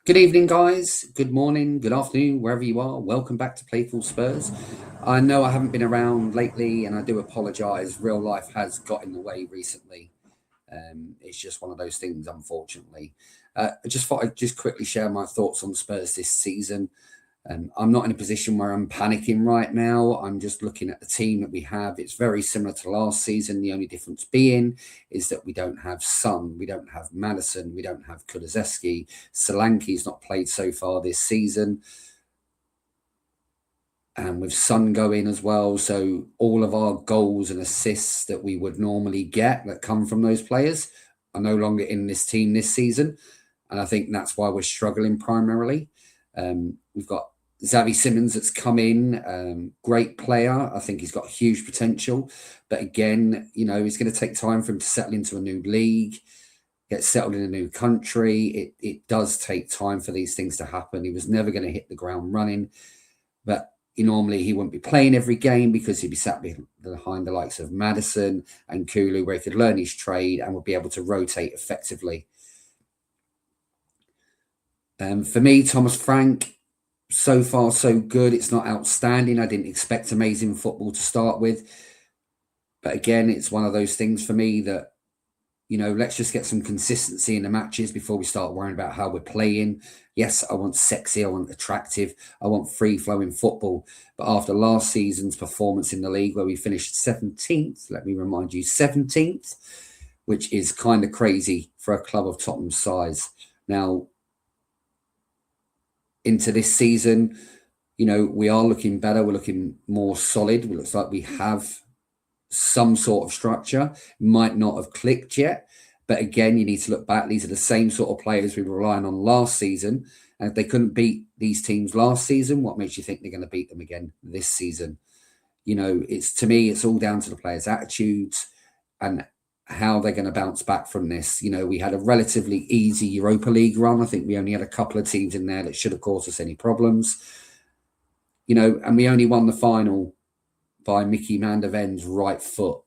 Good evening, guys. Good morning, good afternoon, wherever you are. Welcome back to Playful Spurs. I know I haven't been around lately, and I do apologise. Real life has got in the way recently. It's just one of those things, unfortunately. I just thought I'd just quickly share my thoughts on Spurs this season. I'm not in a position where I'm panicking right now. I'm just looking at the team that we have. It's very similar to last season. The only difference being is that we don't have Son, we don't have Madison, we don't have Kulusevski. Solanke's not played so far this season. And with Son going as well. So all of our goals and assists that we would normally get that come from those players are no longer in this team this season. And I think that's why we're struggling primarily. We've got Xavi Simons that's come in, great player. I think he's got huge potential. But again, it's going to take time for him to settle into a new league, get settled in a new country. It does take time for these things to happen. He was never going to hit the ground running. But normally he wouldn't be playing every game because he'd be sat behind the likes of Madison and Kulu, where he could learn his trade and would be able to rotate effectively. For me, Thomas Frank, so far so good. It's not outstanding. I didn't expect amazing football to start with. But again, it's one of those things for me that, let's just get some consistency in the matches before we start worrying about how we're playing. Yes, I want sexy, I want attractive, I want free-flowing football. But after last season's performance in the league, where we finished 17th, let me remind you, 17th, which is kind of crazy for a club of Tottenham's size. Now, into this season, we are looking better. We're looking more solid. It looks like we have some sort of structure. Might not have clicked yet, but again, you need to look back. These are the same sort of players we were relying on last season, and if they couldn't beat these teams last season, what makes you think they're going to beat them again this season? It's, to me, it's all down to the players' attitudes and how they're going to bounce back from this. We had a relatively easy Europa League run. I think we only had a couple of teams in there that should have caused us any problems. And we only won the final by Mickey van der Ven's right foot.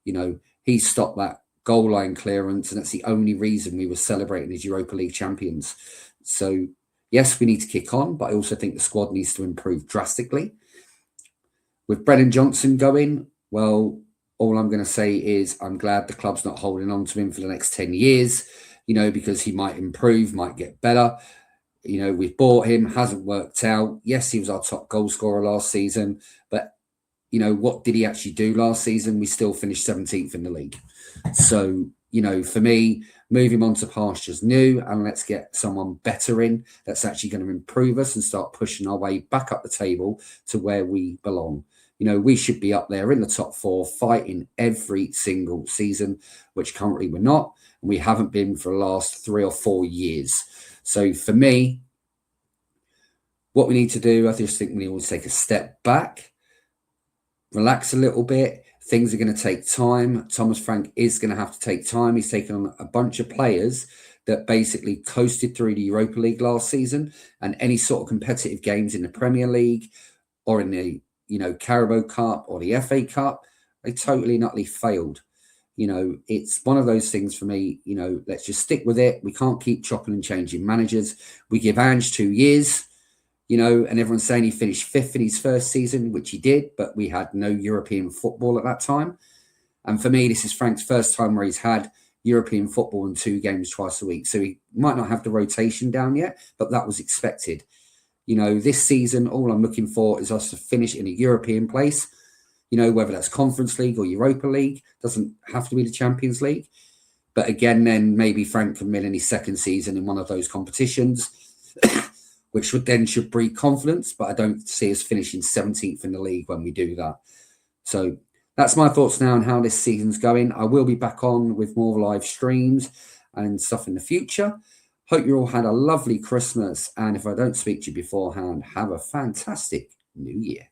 He stopped that goal line clearance, and that's the only reason we were celebrating as Europa League champions. So, yes, we need to kick on, but I also think the squad needs to improve drastically. With Brennan Johnson going, well, all I'm going to say is I'm glad the club's not holding on to him for the next 10 years, because he might improve, might get better. We've bought him, hasn't worked out. Yes, he was our top goal scorer last season, but what did he actually do last season? We still finished 17th in the league. So, for me, move him on to pastures new and let's get someone better in that's actually going to improve us and start pushing our way back up the table to where we belong. We should be up there in the top four, fighting every single season, which currently we're not. And we haven't been for the last 3 or 4 years. So for me, what we need to do, I just think we need to take a step back, relax a little bit. Things are going to take time. Thomas Frank is going to have to take time. He's taken on a bunch of players that basically coasted through the Europa League last season, and any sort of competitive games in the Premier League or in the Carabao Cup or the FA Cup, they totally and utterly failed. It's one of those things for me, let's just stick with it. We can't keep chopping and changing managers. We give Ange 2 years, and everyone's saying he finished 5th in his first season, which he did, but we had no European football at that time. And for me, this is Frank's first time where he's had European football in 2 games twice a week. So he might not have the rotation down yet, but that was expected. This season, all I'm looking for is us to finish in a European place, whether that's Conference League or Europa League. Doesn't have to be the Champions League. But again, then maybe Frank can win in his second season in one of those competitions, which should breed confidence. But I don't see us finishing 17th in the league when we do that. So that's my thoughts now on how this season's going. I will be back on with more live streams and stuff in the future. Hope you all had a lovely Christmas. And if I don't speak to you beforehand, have a fantastic New Year.